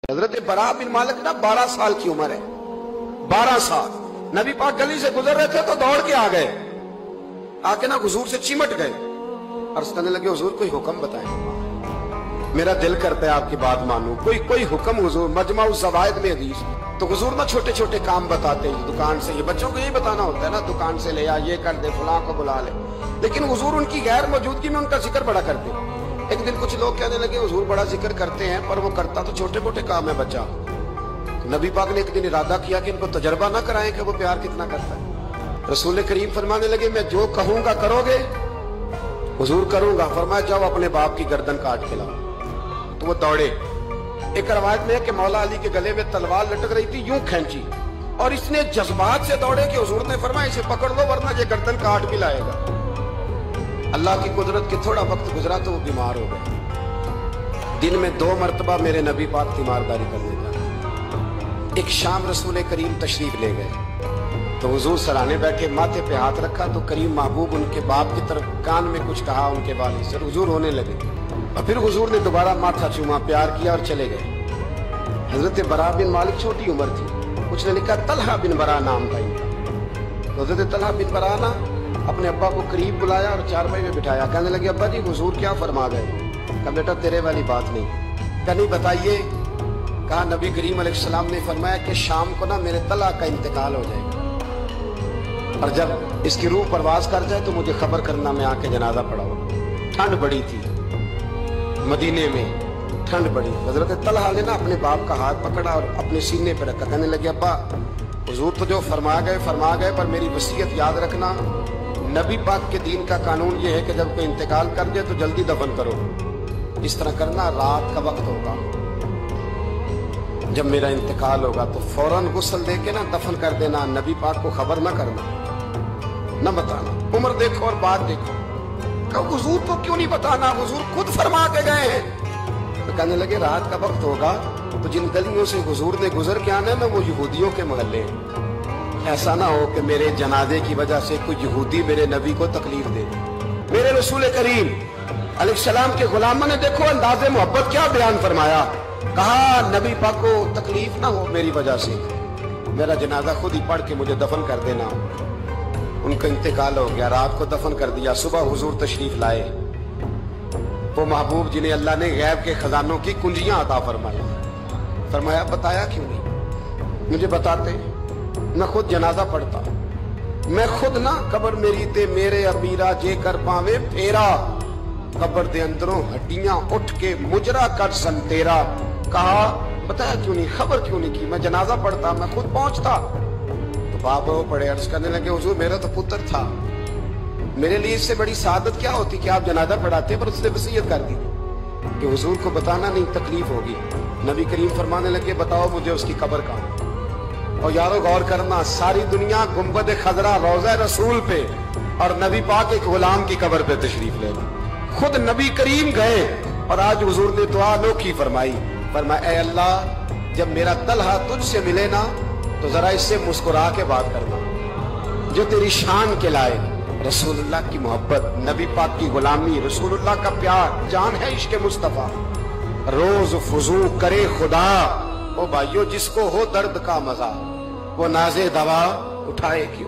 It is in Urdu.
حضرت برا بن مالک نا 12 سال کی عمر ہے، 12 سال نبی پاک گلی سے گزر رہے تھے تو دوڑ کے آ گئے، آ کے نا حضور سے چمٹ گئے، عرض کرنے لگے حضور کوئی حکم بتائیں، میرا دل کرتا ہے آپ کی بات مانوں، کوئی حکم حضور۔ مجمع الزوائد میں حدیث تو حضور نا چھوٹے چھوٹے کام بتاتے ہیں، دکان سے، یہ بچوں کو یہی بتانا ہوتا ہے نا، دکان سے لے آ، یہ کر دے، فلاں کو بلا لے، لیکن حضور ان کی غیر موجودگی میں ان کا ذکر بڑا کرتے۔ ایک دن کچھ لوگ کہنے لگے حضور بڑا ذکر کرتے ہیں پر وہ کرتا تو چھوٹے موٹے کام ہے بچہ۔ نبی پاک نے ایک دن ارادہ کیا کہ ان کو تجربہ نہ کرائیں کہ وہ پیار کتنا کرتا ہے۔ رسول کریم فرمانے لگے میں جو کہوں گا کرو گے؟ حضور کروں گا۔ فرمایا جاؤ اپنے باپ کی گردن کاٹ کے لاؤ۔ تو وہ دوڑے۔ ایک روایت میں ہے کہ مولا علی کے گلے میں تلوار لٹک رہی تھی، یوں کھینچی اور اس نے جذبات سے دوڑے کہ حضور نے فرمایا اسے پکڑ لو ورنہ یہ گردن کاٹ بھی لائے گا۔ اللہ کی قدرت کہ تھوڑا وقت گزرا تو وہ بیمار ہو گئے۔ دن میں 2 مرتبہ میرے نبی پاک تیمارداری کرنے جاتے۔ ایک شام رسول کریم تشریف لے گئے تو حضور سرانے بیٹھے، ماتھے پہ ہاتھ رکھا تو کریم محبوب ان کے باپ کی طرف کان میں کچھ کہا ان کے والد سے، حضور ہونے لگے اور پھر حضور نے دوبارہ ماتھا چوما، پیار کیا اور چلے گئے۔ حضرت برا بن مالک چھوٹی عمر تھی، کچھ نے لکھا طلحہ بن برا نام تھا ان کا۔ حضرت طلحہ بن برا نا اپنے ابا کو قریب بلایا اور چارپائی میں بٹھایا، کہنے لگے ابا جی حضور کیا فرما گئے؟ کہا بیٹا تیرے والی بات نہیں۔ کہا نہیں بتائیے۔ کہا نبی کریم علیہ السلام نے فرمایا کہ شام کو نا میرے طلحہ کا انتقال ہو جائے گا اور جب اس کی روح پرواز کر جائے تو مجھے خبر کرنا، میں آ کے جنازہ پڑھاؤں۔ ٹھنڈ بڑی تھی مدینے میں، ٹھنڈ بڑی۔ حضرت طلحہ نے نا اپنے باپ کا ہاتھ پکڑا اور اپنے سینے پہ رکھا، کہنے لگے ابا حضور تو جو فرما گئے پر میری وصیت یاد رکھنا، نبی پاک کے دین کا قانون یہ ہے کہ جب کوئی انتقال کر دے تو جلدی دفن کرو، اس طرح کرنا رات کا وقت ہوگا، جب میرا انتقال ہوگا تو فوراً غسل دے کے نا دفن کر دینا، نبی پاک کو خبر نہ کرنا، نہ بتانا۔ عمر دیکھو اور بات دیکھو۔ کہ حضور کو کیوں نہیں بتانا، حضور خود فرما کے گئے ہیں۔ تو کہنے لگے رات کا وقت ہوگا تو جن گلیوں سے حضور نے گزر کے آنا ہے نا وہ یہودیوں کے محلے ہیں، ایسا نہ ہو کہ میرے جنازے کی وجہ سے کوئی یہودی میرے نبی کو تکلیف دے۔ میرے رسول کریم علیہ السلام کے غلاموں نے دیکھو انداز محبت کیا بیان فرمایا، کہا نبی پاک کو تکلیف نہ ہو میری وجہ سے، میرا جنازہ خود ہی پڑھ کے مجھے دفن کر دینا۔ ان کا انتقال ہو گیا، رات کو دفن کر دیا، صبح حضور تشریف لائے، وہ محبوب جنہیں اللہ نے غیب کے خزانوں کی کنجیاں عطا فرمائی۔ فرمایا بتایا کیوں نہیں؟ مجھے بتاتے میں خود جنازہ پڑھتا، میں خود نہ قبر میری تے میرے ابیرا جے کر پاوے پھیرا، قبر دے اندروں ہڈیاں اٹھ کے مجرا کر سن تیرا۔ کہا بتایا کیوں نہیں، خبر کیوں نہیں کی؟ میں جنازہ پڑھتا، میں خود پہنچتا۔ تو باپ وہ پڑھے، عرض کرنے لگے حضور میرا تو پتر تھا، میرے لیے اس سے بڑی سعادت کیا ہوتی کہ آپ جنازہ پڑھاتے، پر اس نے وصیت کر دی کہ حضور کو بتانا نہیں، تکلیف ہوگی۔ نبی کریم فرمانے لگے بتاؤ مجھے اس کی قبر کہاں۔ اور یارو غور کرنا، ساری دنیا گنبد خضرا روضہ رسول پہ اور نبی پاک ایک غلام کی قبر پہ تشریف لے گئے، خود نبی کریم گئے اور آج حضور نے دعا انوکھی فرمائی، فرمایا اے اللہ جب میرا طلحہ تجھ سے ملے نا تو ذرا اس سے مسکرا کے بات کرنا، جو تیری شان کے لائے۔ رسول اللہ کی محبت، نبی پاک کی غلامی، رسول اللہ کا پیار، جان ہے عشق مصطفیٰ۔ روز فضو کرے خدا، او بھائیو جس کو ہو درد کا مزہ، وہ نازے دوا اٹھائے کیوں؟